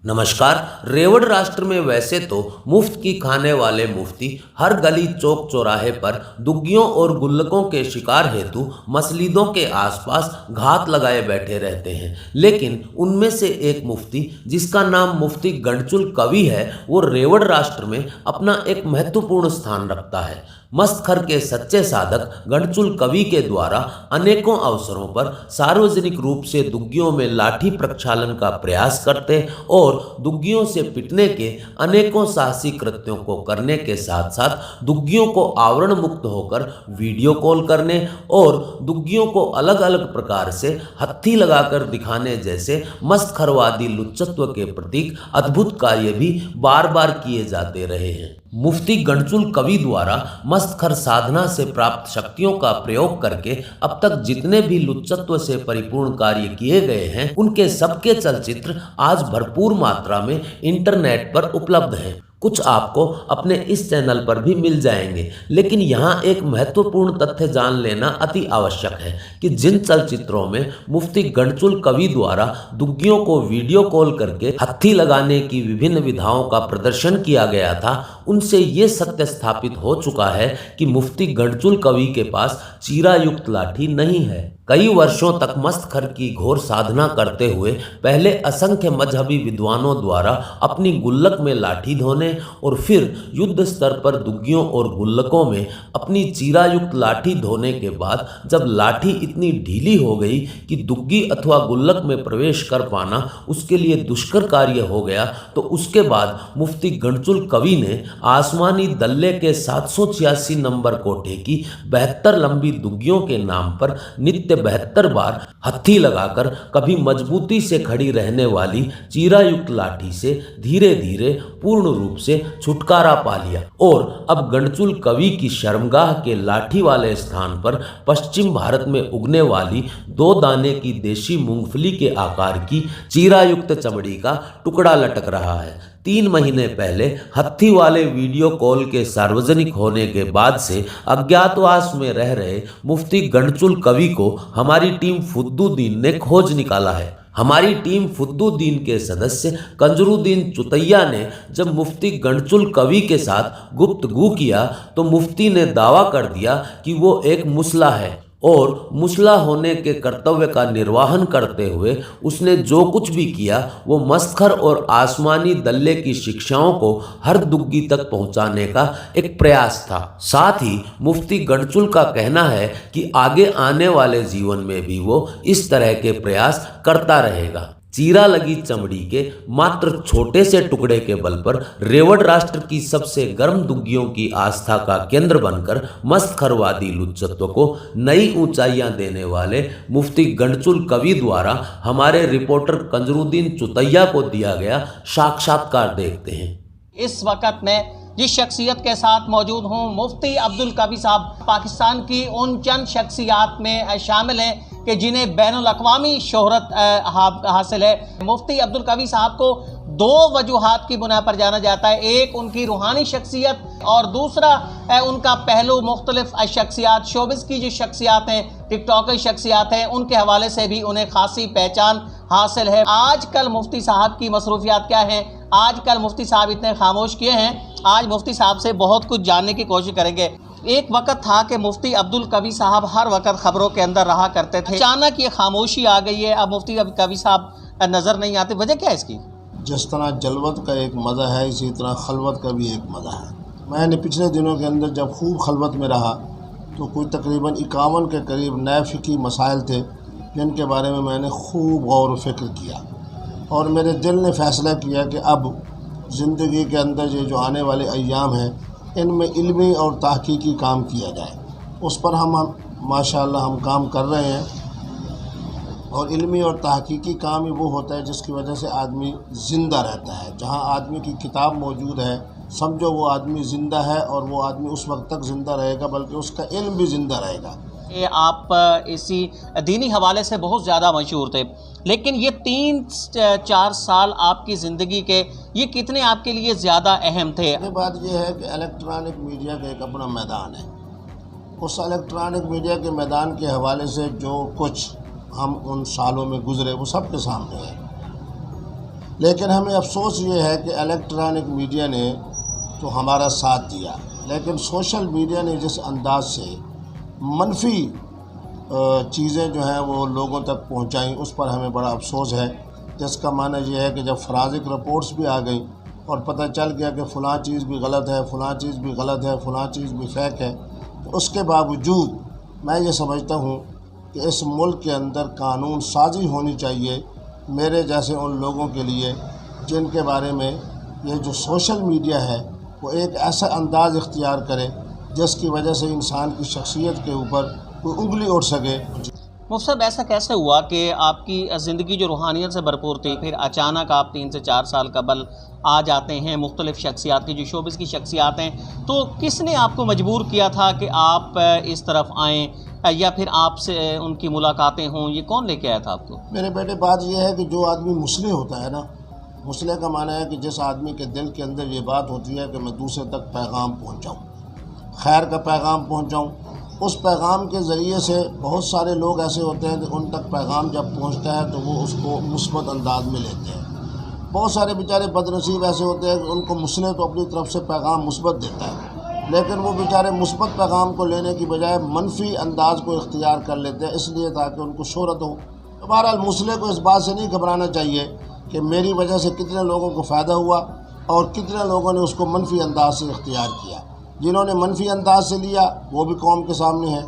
नमस्कार। रेवड़ राष्ट्र में वैसे तो मुफ्त की खाने वाले मुफ्ती हर गली चौक चौराहे पर दुग्गियों और गुल्लकों के शिकार हेतु मस्जिदों के आसपास घात लगाए बैठे रहते हैं, लेकिन उनमें से एक मुफ्ती जिसका नाम मुफ्ती गंडचुल कवि है, वो रेवड़ राष्ट्र में अपना एक महत्वपूर्ण स्थान रखता है। मस्तखर के सच्चे साधक गंडचुल कवि के द्वारा अनेकों अवसरों पर सार्वजनिक रूप से दुग्गियों में लाठी प्रक्षालन का प्रयास करते और दुग्गियों से पिटने के अनेकों साहसी कृत्यों को करने के साथ साथ दुग्गियों को आवरण मुक्त होकर वीडियो कॉल करने और दुग्गियों को अलग अलग प्रकार से हत्थी लगाकर दिखाने जैसे मस्तखरवादी लुच्चत्व के प्रतीक अद्भुत कार्य भी बार बार किए जाते रहे हैं। मुफ्ती गंडचुल कवि द्वारा मस्तखर साधना से प्राप्त शक्तियों का प्रयोग करके अब तक जितने भी लुच्चत्व से परिपूर्ण कार्य किए गए हैं, उनके सबके चलचित्र आज भरपूर मात्रा में इंटरनेट पर उपलब्ध हैं। कुछ आपको अपने इस चैनल पर भी मिल जाएंगे, लेकिन यहाँ एक महत्वपूर्ण तथ्य जान लेना अति आवश्यक है कि जिन चलचित्रों में मुफ्ती गंडचुल कवि द्वारा दुग्गियों को वीडियो कॉल करके हत्थी लगाने की विभिन्न विधाओं का प्रदर्शन किया गया था, उनसे ये सत्य स्थापित हो चुका है कि मुफ्ती गंडचुल कवि के पास चीरायुक्त लाठी नहीं है। कई वर्षों तक मस्तखर की घोर साधना करते हुए पहले असंख्य मजहबी विद्वानों द्वारा अपनी गुल्लक में लाठी धोने और फिर युद्ध स्तर पर दुग्गियों और गुल्लकों में अपनी चीरायुक्त लाठी धोने के बाद जब लाठी इतनी ढीली हो गई कि दुग्गी अथवा गुल्लक में प्रवेश कर पाना उसके लिए दुष्कर कार्य हो गया, तो उसके बाद मुफ्ती गंडचुल कवि ने आसमानी दल्ले के 786 नंबर कोठे की 72 लंबी दुग्गियों के नाम पर नित्य 72 बार हत्थी लगाकर कभी मजबूती से खड़ी रहने वाली चीरायुक्त लाठी से धीरे धीरे पूर्ण रूप से छुटकारा पा लिया और अब गंडचुल कवि की शर्मगाह के लाठी वाले स्थान पर पश्चिम भारत में उगने वाली 2 दाने की देशी मूंगफली के आकार की चीरायुक्त चमड़ी का टुकड़ा लटक रहा है। 3 महीने पहले हत्थी वाले वीडियो कॉल के सार्वजनिक होने के बाद से अज्ञातवास में रह रहे मुफ्ती गंडचुल कवि को हमारी टीम फुद्दुद्दीन ने खोज निकाला है। हमारी टीम फुद्दुद्दीन के सदस्य कंजरुद्दीन चुतैया ने जब मुफ्ती गंडचुल कवि के साथ गुफ्तगू किया तो मुफ्ती ने दावा कर दिया कि वो एक मुसला है और मुसला होने के कर्तव्य का निर्वहन करते हुए उसने जो कुछ भी किया वो मस्तखर और आसमानी दल्ले की शिक्षाओं को हर दुग्गी तक पहुंचाने का एक प्रयास था। साथ ही मुफ्ती गंडचुल का कहना है कि आगे आने वाले जीवन में भी वो इस तरह के प्रयास करता रहेगा। चीरा लगी चमड़ी के मात्र छोटे से टुकड़े के बल पर रेवड़ राष्ट्र की सबसे गर्म दुग्गियों की आस्था का केंद्र बनकर मस्तखरवादी लुच्चत्व को नई ऊंचाइयां देने वाले मुफ्ती गंडचुल कवि द्वारा हमारे रिपोर्टर कंजरुद्दीन चुतैया को दिया गया साक्षात्कार देखते हैं। इस वक्त मैं जिस शख्सियत के साथ मौजूद हूँ, मुफ्ती अब्दुल कवि साहब पाकिस्तान की उन चंद शख्सियात में शामिल हैं कि जिन्हें बैनुल अक़वामी शोहरत हासिल है। मुफ्ती अब्दुल कवि साहब को 2 वजूहात की बुना पर जाना जाता है। एक उनकी रूहानी शख्सियत और दूसरा उनका पहलू मुख्तलिफ शख्सियात, शोबिस की जो शख्सियात हैं, टिकटॉक की शख्सियात हैं, उनके हवाले से भी उन्हें खासी पहचान हासिल है। आजकल मुफ्ती साहब की मसरूफियात क्या हैं? आजकल मुफ्ती साहब इतने खामोश किए हैं। आज मुफ्ती साहब से बहुत कुछ जानने की कोशिश करेंगे। एक वक्त था कि मुफ्ती अब्दुल कवि साहब हर वक्त खबरों के अंदर रहा करते थे, अचानक ये खामोशी आ गई है, अब मुफ्ती कवि साहब नज़र नहीं आते, वजह क्या है इसकी? जिस तरह जलवत का एक मज़ा है, इसी तरह खलवत का भी एक मज़ा है। मैंने पिछले दिनों के अंदर जब खूब खलवत में रहा तो कोई तकरीबन 51 के करीब नए फ़िक़ही मसाइल थे जिनके बारे में मैंने खूब गौर व फिक्र किया और मेरे दिल ने फ़ैसला किया कि अब ज़िंदगी के अंदर ये जो आने वाले अय्याम हैं इनमें इल्मी और तहकीकी काम किया जाए। उस पर हम माशाअल्लाह हम काम कर रहे हैं और इल्मी और तहकीकी काम ही वो होता है जिसकी वजह से आदमी ज़िंदा रहता है। जहाँ आदमी की किताब मौजूद है समझो वो आदमी ज़िंदा है और वो आदमी उस वक्त तक ज़िंदा रहेगा बल्कि उसका इल्म भी ज़िंदा रहेगा। आप इसी दीनी हवाले से बहुत ज़्यादा मशहूर थे, लेकिन ये 3-4 साल आपकी ज़िंदगी के ये कितने आपके लिए ज़्यादा अहम थे? बात यह है कि इलेक्ट्रॉनिक मीडिया का एक अपना मैदान है उस इलेक्ट्रॉनिक मीडिया के मैदान के हवाले से जो कुछ हम उन सालों में गुज़रे वो सबके सामने है। लेकिन हमें अफसोस ये है कि इलेक्ट्रॉनिक मीडिया ने तो हमारा साथ दिया, लेकिन सोशल मीडिया ने जिस अंदाज से मनफी चीज़ें जो हैं वो लोगों तक पहुंचाई, उस पर हमें बड़ा अफसोस है। जिसका माना यह है कि जब फराजिक रिपोर्ट्स भी आ गई और पता चल गया कि फ़लाँ चीज़ भी गलत है, फ़लाँ चीज़ भी गलत है, फ़लाँ चीज़ भी फेक है, तो उसके बावजूद मैं ये समझता हूँ कि इस मुल्क के अंदर कानून साजी होनी चाहिए मेरे जैसे उन लोगों के लिए जिनके बारे में ये जो सोशल मीडिया है वो एक ऐसा अंदाज़ इख्तियार करे जिसकी वजह से इंसान की शख्सियत के ऊपर कोई उंगली उठ सके। मुफ्ती साहब, ऐसा कैसे हुआ कि आपकी ज़िंदगी जो रूहानियत से भरपूर थी, फिर अचानक आप 3 से 4 साल कबल आ जाते हैं, मुख्तलिफ़ शख्सियात की जो शोबिस की शख्सियात हैं, तो किसने आपको मजबूर किया था कि आप इस तरफ आएँ या फिर आपसे उनकी मुलाकातें हों? ये कौन लेके आया था आपको? मेरे बेटे, बात यह है कि जो आदमी मुस्लिम होता है ना, मुस्लिम का माना है कि जिस आदमी के दिल के अंदर ये बात होती है कि मैं दूसरे तक पैगाम पहुँचाऊँ, खैर का पैगाम पहुँचाऊँ, उस पैगाम के ज़रिए से बहुत सारे लोग ऐसे होते हैं कि उन तक पैगाम जब पहुंचता है तो वो उसको मुस्बत अंदाज में लेते हैं। बहुत सारे बेचारे बदनसीब ऐसे होते हैं कि उनको मुस्लिम तो अपनी तरफ से पैगाम मुस्बत देता है, लेकिन वो बेचारे मुस्बत पैगाम को लेने की बजाय मनफी अंदाज को इख्तियार कर लेते हैं, इसलिए ताकि उनको शोहरत हो। तो बहरहाल मुस्लिम को इस बात से नहीं घबराना चाहिए कि मेरी वजह से कितने लोगों को फ़ायदा हुआ और कितने लोगों ने उसको मनफी अंदाज से इख्तियार किया। जिन्होंने मनफी अंदाज से लिया वो भी कौम के सामने है,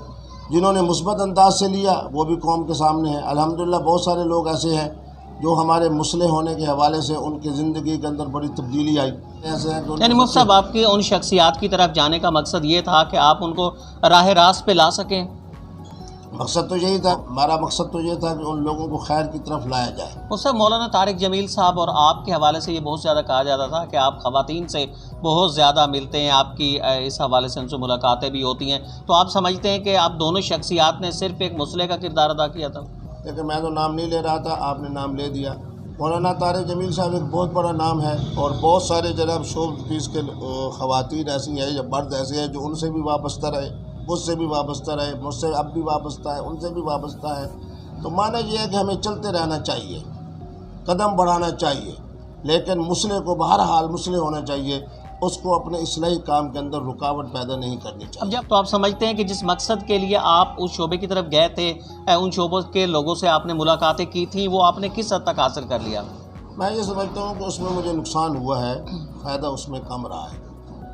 जिन्होंने मुस्बत अंदाज से लिया वो भी कौम के सामने है। अल्हम्दुलिल्लाह बहुत सारे लोग ऐसे हैं जो हमारे मुस्लिम होने के हवाले से उनकी ज़िंदगी के अंदर बड़ी तब्दीली आई। ऐसे हैं कि यानी मुफ्ती साहब, आपके उन शख्सियात की तरफ जाने का मकसद ये था कि आप उनको राह रास्त पे ला सकें? मकसद तो यही था, हमारा मकसद तो ये था कि उन लोगों को खैर की तरफ लाया जाए। उस समय मौलाना तारिक जमील साहब और आपके हवाले से ये बहुत ज़्यादा कहा जाता था कि आप ख़वातीन से बहुत ज़्यादा मिलते हैं, आपकी इस हवाले से उनसे मुलाकातें भी होती हैं, तो आप समझते हैं कि आप दोनों शख्सियात ने सिर्फ एक मुस्लिम का किरदार अदा किया था? लेकिन मैं तो नाम नहीं ले रहा था, आपने नाम ले दिया। मौलाना तारिक जमील साहब एक बहुत बड़ा नाम है और बहुत सारे जनाब शोबीज़ के ख़वातीन ऐसी हैं या मर्द ऐसे हैं जो उनसे भी वाबस्ता रहे, मुझसे भी वाबस्ता रहे, मुझसे अब भी वाबस्ता है, उनसे भी वाबस्ता है। तो माना यह है कि हमें चलते रहना चाहिए, कदम बढ़ाना चाहिए, लेकिन मुस्लिम को बहरहाल मुस्लिम होना चाहिए, उसको अपने इस्लाही काम के अंदर रुकावट पैदा नहीं करनी अब चाहिए। जब तो आप समझते हैं कि जिस मकसद के लिए आप उस शोबे की तरफ गए थे, उन शोबों के लोगों से आपने मुलाकातें की थी, वो आपने किस हद तक हासिल कर लिया? मैं ये समझता हूँ कि उसमें मुझे नुकसान हुआ है, फ़ायदा उसमें कम रहा है,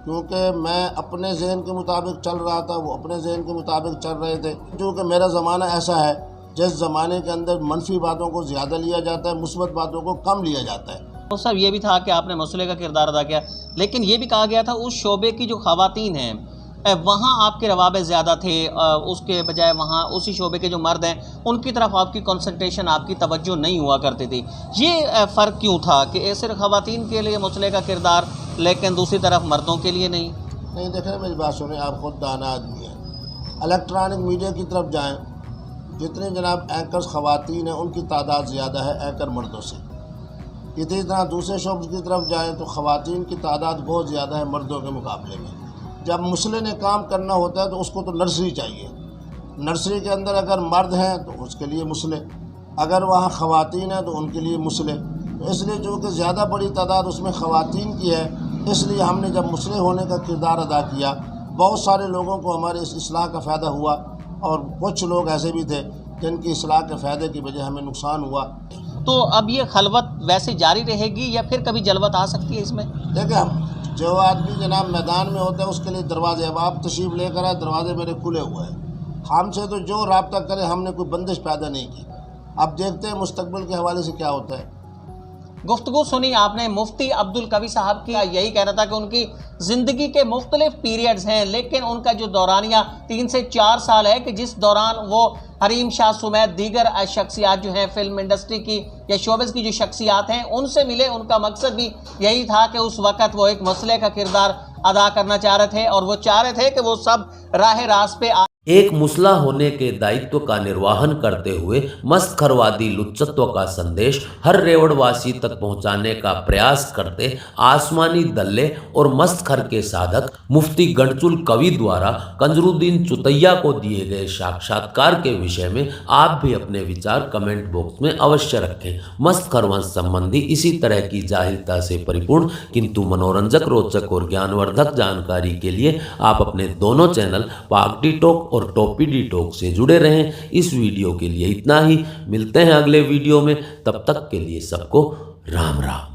क्योंकि मैं अपने जहन के मुताबिक चल रहा था, वो अपने जहन के मुताबिक चल रहे थे। क्योंकि मेरा ज़माना ऐसा है जिस ज़माने के अंदर मनफी बातों को ज़्यादा लिया जाता है, मुस्बत बातों को कम लिया जाता है। तो सब ये भी था कि आपने मुस्लिम का किरदार अदा किया, लेकिन ये भी कहा गया था उस शोबे की जो ख़वातीन हैं वहाँ आपके रवाबे ज़्यादा थे, उसके बजाय वहाँ उसी शोबे के जो मर्द हैं उनकी तरफ आपकी कंसंट्रेशन, आपकी तवज्जो नहीं हुआ करती थी। ये फ़र्क क्यों था कि सिर्फ ख़वातीन के लिए मुस्लिम का किरदार लेकिन दूसरी तरफ मर्दों के लिए नहीं? नहीं, देखें मेरी बात सुने, आप खुद दाना आदमी हैं। इलेक्ट्रॉनिक मीडिया की तरफ जाएँ, जितने जनाब एंकर्स ख़वातीन हैं उनकी तादाद ज़्यादा है एंकर मर्दों से। इसी तरह दूसरे शोबे की तरफ जाएँ तो ख़वातीन की तादाद बहुत ज़्यादा है मर्दों के मुकाबले में। जब मुस्लिम ने काम करना होता है तो उसको तो नर्सरी चाहिए, नर्सरी के अंदर अगर मर्द हैं तो उसके लिए मुस्लिम, अगर वहाँ ख़वातीन हैं तो उनके लिए मुस्लिम। तो इसलिए चूँकि ज़्यादा बड़ी तादाद उसमें ख़वातीन की है, इसलिए हमने जब मुस्लिम होने का किरदार अदा किया, बहुत सारे लोगों को हमारे इस इस्लाह का फ़ायदा हुआ और कुछ लोग ऐसे भी थे जिनकी इस्लाह के फ़ायदे की वजह हमें नुकसान हुआ। तो अब ये खलवत वैसे जारी रहेगी या फिर कभी जलवत आ सकती है इसमें? देखिए, जो आदमी जनाब मैदान में होता है उसके लिए दरवाजे, अब आप तशरीफ़ लेकर आए, दरवाजे मेरे खुले हुए हैं। हमसे तो जो राब्ता करे, हमने कोई बंदिश पैदा नहीं की। अब देखते हैं मुस्तकबिल के हवाले से क्या होता है। गुफ्तगू सुनी आपने मुफ्ती अब्दुल कवी साहब की, यही कहना था कि उनकी ज़िंदगी के मुख्तलिफ पीरियड्स हैं, लेकिन उनका जो दौरानिया 3 से 4 साल है कि जिस दौरान वो हरीम शाह सुमैत दीगर शख्सियात जो हैं फिल्म इंडस्ट्री की या शोबिस की जो शख्सियात हैं उनसे मिले। उनका मकसद भी यही था कि उस वक़्त वो एक मसले का किरदार अदा करना चाह रहे थे और वो चाह रहे थे कि वो सब राह रास्त पे एक मुसला होने के दायित्व का निर्वहन करते हुए मस्तखरवादी लुच्चत्व का संदेश हर रेवड़वासी तक पहुंचाने का प्रयास करते आसमानी दल्ले और मस्तखर के साधक मुफ्ती गढ़चुल कवि द्वारा कंजरुद्दीन चुतैया को दिए गए साक्षात्कार के विषय में आप भी अपने विचार कमेंट बॉक्स में अवश्य रखें। मस्तखर वंश संबंधी इसी तरह की जाहिलता से परिपूर्ण किंतु मनोरंजक, रोचक और ज्ञानवर्धक जानकारी के लिए आप अपने दोनों चैनल पाक डी टॉक और टॉपी डी टॉक से जुड़े रहें। इस वीडियो के लिए इतना ही, मिलते हैं अगले वीडियो में, तब तक के लिए सबको राम राम।